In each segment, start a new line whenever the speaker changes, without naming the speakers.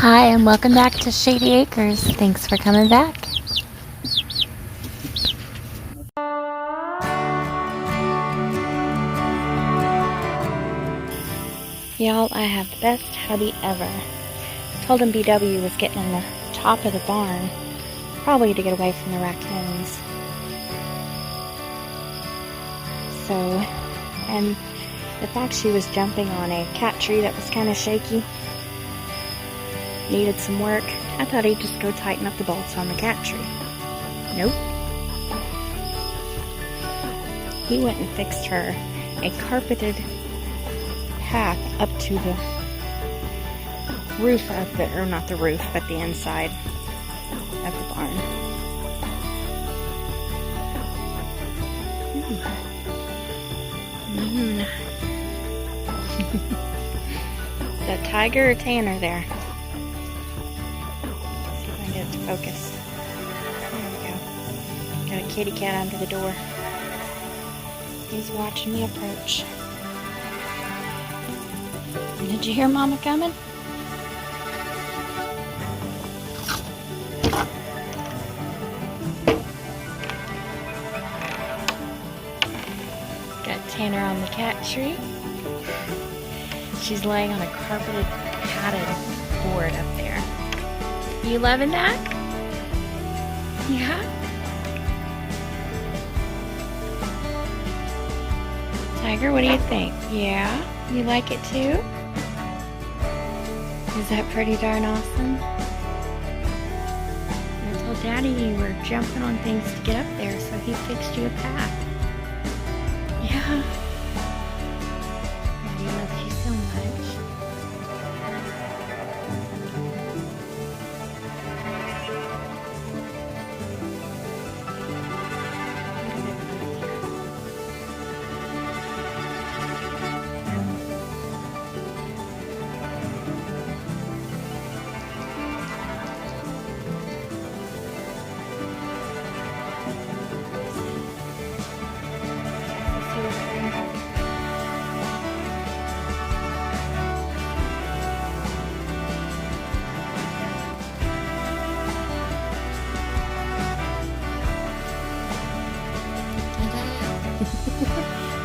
Hi, and welcome back to Shay-D Acres. Thanks for coming back. Y'all, I have the best hubby ever. Told him BW was getting in the top of the barn, probably to get away from the raccoons. So, and the fact she was jumping on a cat tree that was kind of shaky, needed some work, I thought he'd just go tighten up the bolts on the cat tree. Nope. He went and fixed her a carpeted path up to the roof of the, or not the roof, but the inside of the barn. Is that Tiger or Tanner there? Let's see if I can get it to focus. There we go. Got a kitty cat under the door. He's watching me approach. Did you hear Mama coming? Got Tanner on the cat tree. She's laying on a carpeted, padded board up there. You loving that? Yeah? Tiger, what do you think? Yeah? You like it too? Is that pretty darn awesome? I told Daddy you were jumping on things to get up there, so he fixed you a path. Yeah. Daddy loves you so much.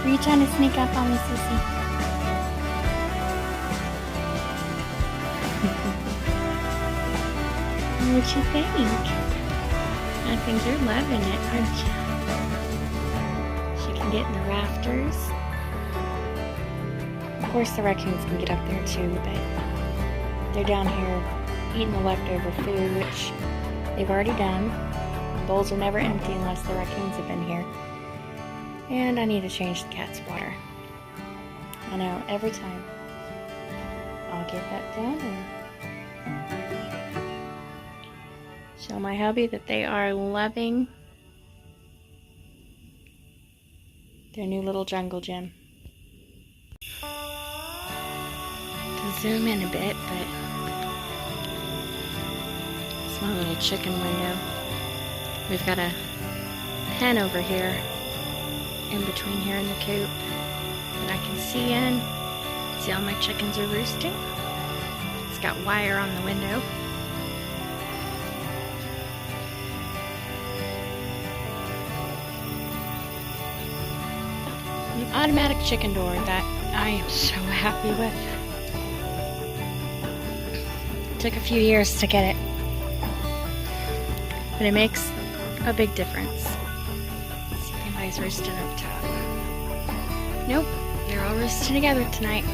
Were you trying to sneak up on me, Sissy? What you think? I think you're loving it, aren't you? She can get in the rafters. Of course the raccoons can get up there too, but they're down here eating the leftover food, which they've already done. Bowls are never empty unless the raccoons have been here. And I need to change the cat's water. I know, every time. I'll get that done and show my hubby that they are loving their new little jungle gym. To zoom in a bit, but it's my little chicken window. We've got a pen over here in between here and the coop that I can see in. See all my chickens are roosting. It's got wire on the window. An automatic chicken door that I am so happy with. It took a few years to get it, but it makes a big difference. Anybody's roosting up top. Nope, they're all roosting together tonight.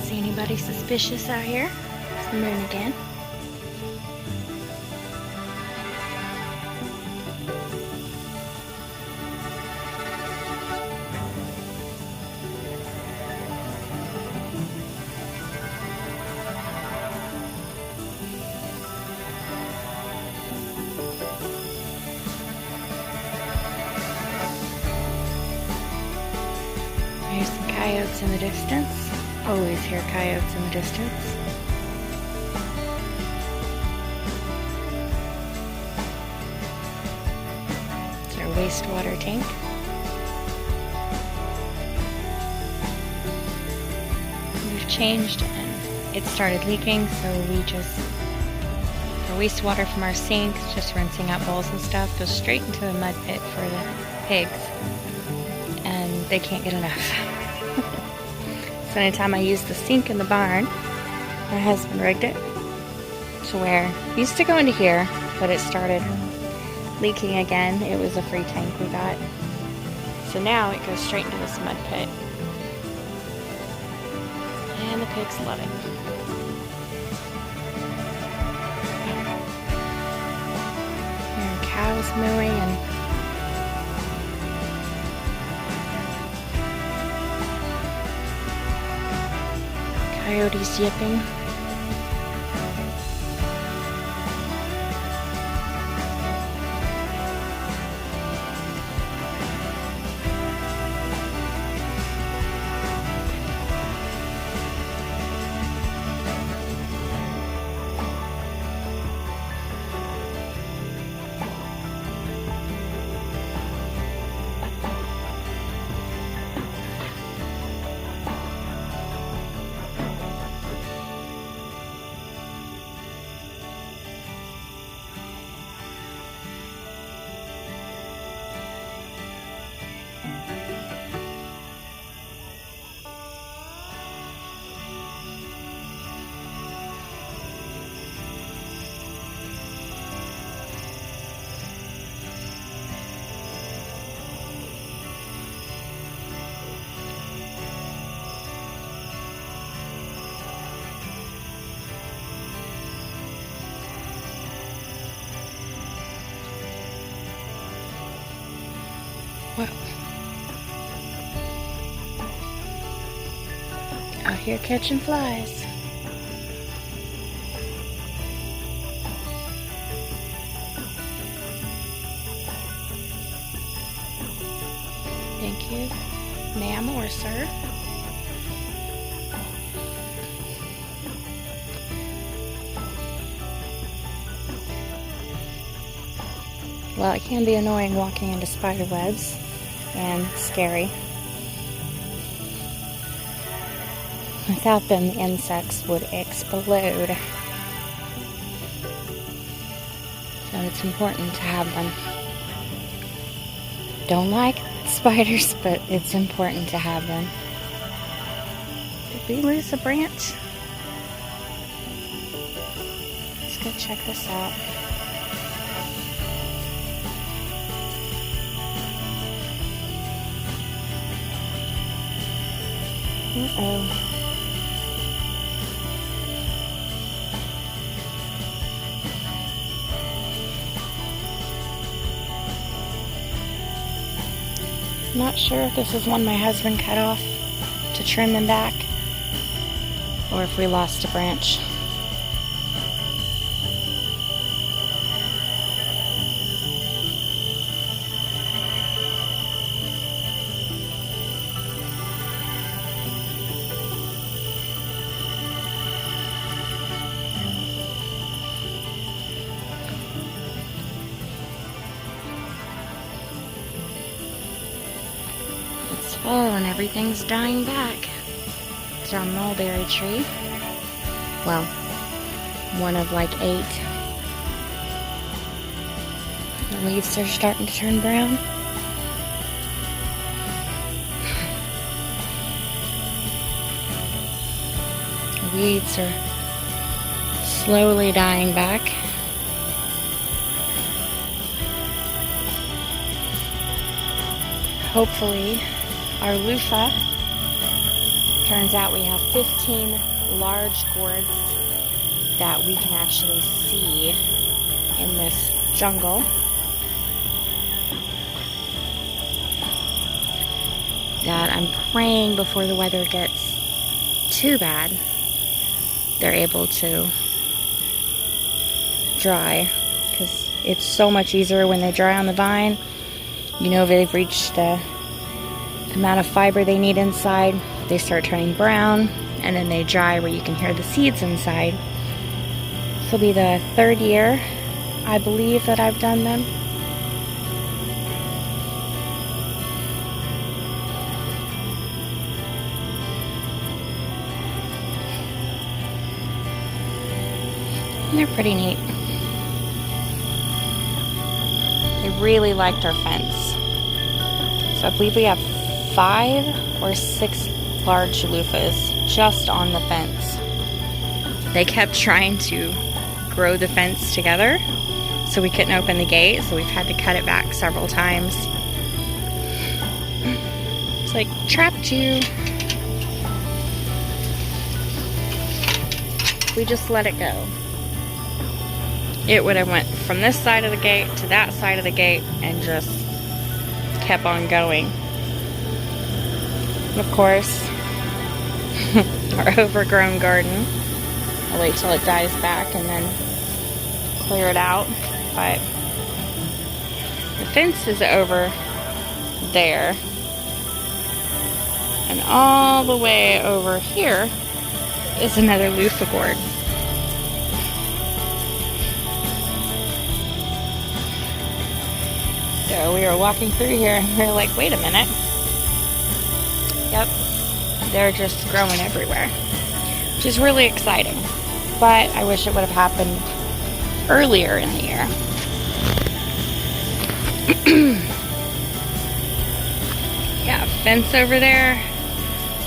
See anybody suspicious out here? It's the moon again. There's some coyotes in the distance. Always hear coyotes in the distance. wastewater tank. We've changed and it started leaking, so we just, the wastewater from our sink, just rinsing out bowls and stuff, goes straight into the mud pit for the pigs, and they can't get enough. So anytime I use the sink in the barn, my husband rigged it to where it used to go into here, but it started leaking again. It was a free tank we got. So now it goes straight into this mud pit. And the pigs love it. There are cows mooing and coyotes yipping. Wow. Out here catching flies. Thank you, ma'am or sir. Well, it can be annoying walking into spider webs and scary. Without them, the insects would explode. So it's important to have them. Don't like spiders, but it's important to have them. Did we lose a branch? Let's go check this out. Uh-oh. Not sure if this is one my husband cut off to trim them back, or if we lost a branch. Fall and everything's dying back. It's our mulberry tree. Well, one of like 8. The leaves are starting to turn brown. The weeds are slowly dying back. Hopefully, our loofah, turns out we have 15 large gourds that we can actually see in this jungle. That I'm praying before the weather gets too bad, they're able to dry, because it's so much easier when they dry on the vine. You know they've reached the amount of fiber they need inside. They start turning brown, and then they dry where you can hear the seeds inside. This will be the 3rd year, I believe, that I've done them. And they're pretty neat. They really liked our fence. So I believe we have 5 or 6 large loofahs just on the fence. They kept trying to grow the fence together, so we couldn't open the gate, so we've had to cut it back several times. It's like, trapped you. We just let it go. It would have went from this side of the gate to that side of the gate and just kept on going. And of course, our overgrown garden. I'll wait till it dies back and then clear it out. But the fence is over there. And all the way over here is another loofah gourd. So we were walking through here and we were like, wait a minute. Yep, they're just growing everywhere, which is really exciting. But I wish it would have happened earlier in the year. Yeah, fence over there,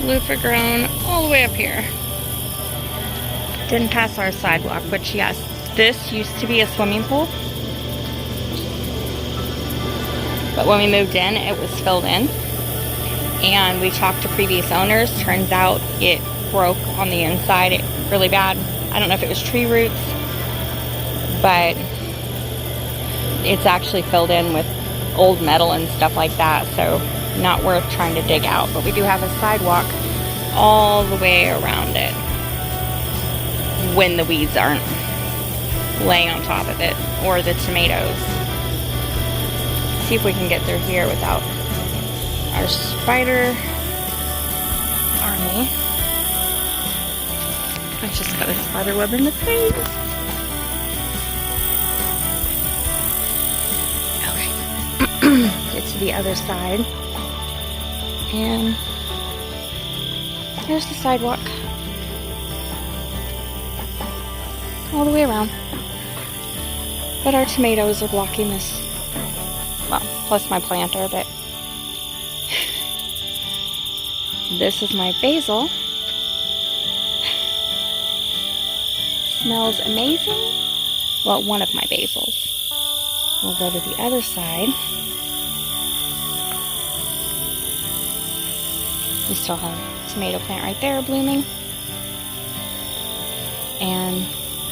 loofah grown all the way up here. Didn't pass our sidewalk, which, yes, this used to be a swimming pool. But when we moved in, it was filled in. And we talked to previous owners. Turns out it broke on the inside really bad. I don't know if it was tree roots, but it's actually filled in with old metal and stuff like that. So not worth trying to dig out. But we do have a sidewalk all the way around it when the weeds aren't laying on top of it, or the tomatoes. See if we can get through here without our spider army. I just got a spider web in the face. Okay. Get to the other side. And there's the sidewalk. All the way around. But our tomatoes are blocking this. Well, plus my planter, but this is my basil. Smells amazing. Well, one of my basils. We'll go to the other side. We still have a tomato plant right there blooming. And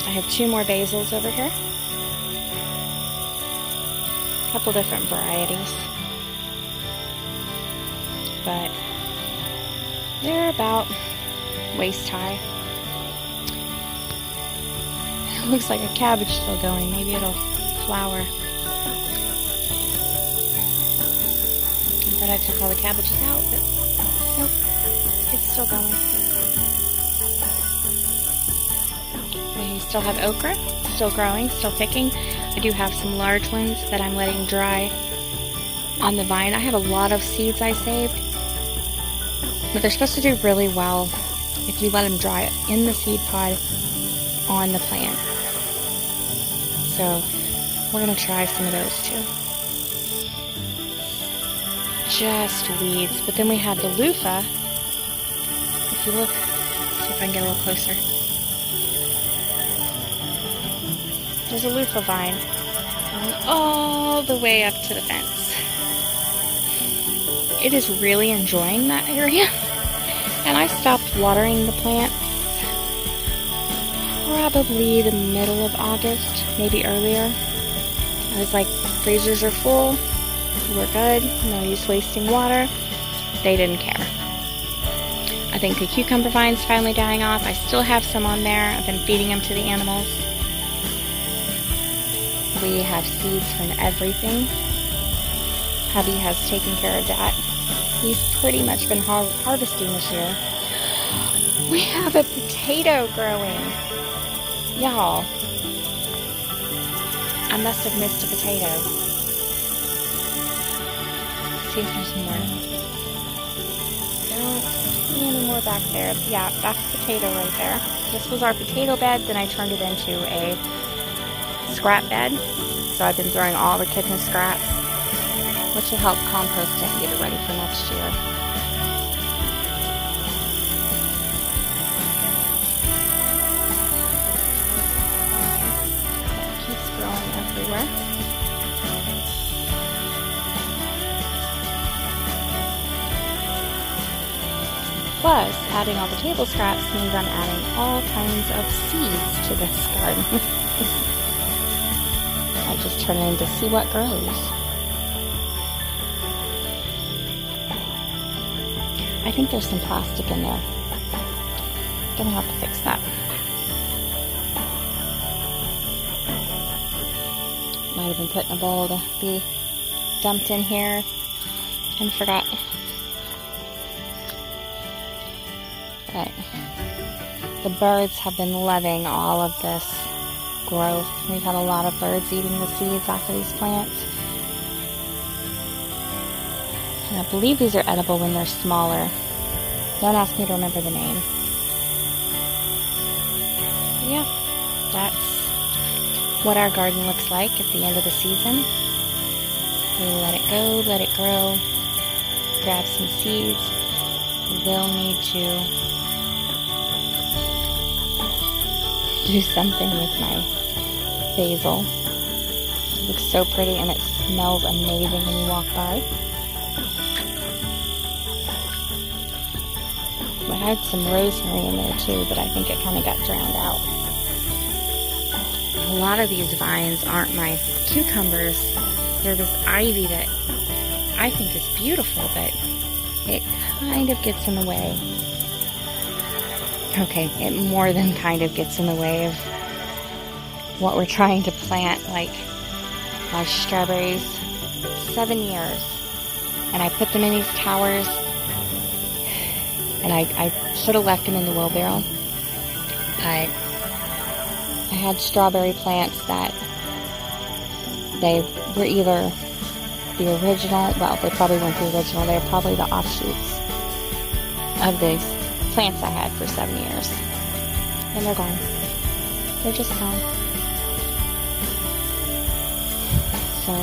I have 2 more basils over here. A couple different varieties. But they're about waist high. It looks like a cabbage still going. Maybe it'll flower. I thought I took all the cabbages out, but nope, it's still going. We still have okra, still growing, still picking. I do have some large ones that I'm letting dry on the vine. I have a lot of seeds I saved, but they're supposed to do really well if you let them dry in the seed pod on the plant. So we're going to try some of those too. Just weeds. But then we have the loofah. If you look, see if I can get a little closer. There's a loofah vine going all the way up to the fence. It is really enjoying that area. And I stopped watering the plants probably the middle of August, maybe earlier. I was like, freezers are full, we're good, no use wasting water. They didn't care. I think the cucumber vine's finally dying off. I still have some on there. I've been feeding them to the animals. We have seeds from everything. Hubby has taken care of that. He's pretty much been harvesting this year. We have a potato growing. Y'all, I must have missed a potato. Let's see if there's more. No. see any more back there. Yeah, that's potato right there. This was our potato bed, then I turned it into a scrap bed. So I've been throwing all the kitchen scraps, which will help compost it and get it ready for next year. It keeps growing everywhere. Plus, adding all the table scraps means I'm adding all kinds of seeds to this garden. I just turn it in to see what grows. I think there's some plastic in there. Gonna have to fix that. Might have been put in a bowl to be dumped in here and forgot. But the birds have been loving all of this growth. We've had a lot of birds eating the seeds off of these plants. And I believe these are edible when they're smaller. Don't ask me to remember the name. But yeah, that's what our garden looks like at the end of the season. We let it go, let it grow, grab some seeds. We'll need to do something with my basil. It looks so pretty and it smells amazing when you walk by. I had some rosemary in there too, but I think it kind of got drowned out. A lot of these vines aren't my cucumbers. They're this ivy that I think is beautiful, but it kind of gets in the way. Okay, it more than kind of gets in the way of what we're trying to plant, like my strawberries. 7 years. And I put them in these towers, and I should have left them in the wheelbarrow. But I had strawberry plants that they were either the original, well, they probably weren't the original, they were probably the offshoots of these plants I had for 7 years. And they're gone. They're just gone. So,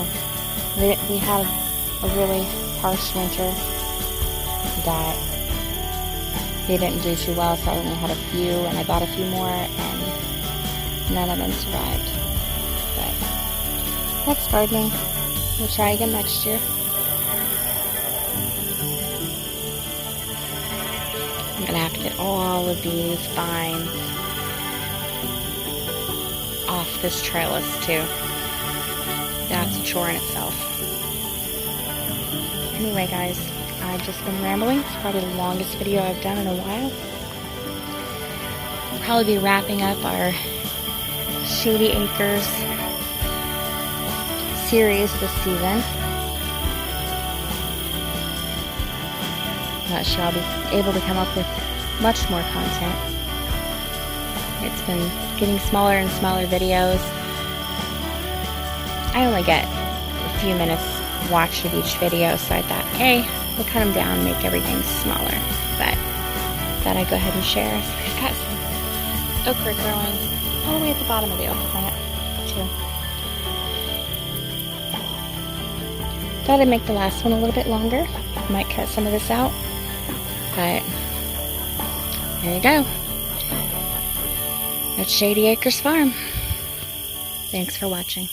we had a really harsh winter that they didn't do too well, so I only had a few, and I bought a few more, and none of them survived. But that's gardening. We'll try again next year. I'm gonna have to get all of these vines off this trellis too. That's a chore in itself. Anyway, guys, I've just been rambling. It's probably the longest video I've done in a while. I'll probably be wrapping up our Shay-D Acres series this season. Not sure I'll be able to come up with much more content. It's been getting smaller and smaller videos. I only get a few minutes watched of each video, so I thought, hey, we'll cut them down and make everything smaller. But thought I'd go ahead and share. So we've got some okra growing all the way at the bottom of the okra plant too. Thought I'd make the last one a little bit longer. Might cut some of this out. But there you go. That's Shay-D Acres Farm. Thanks for watching.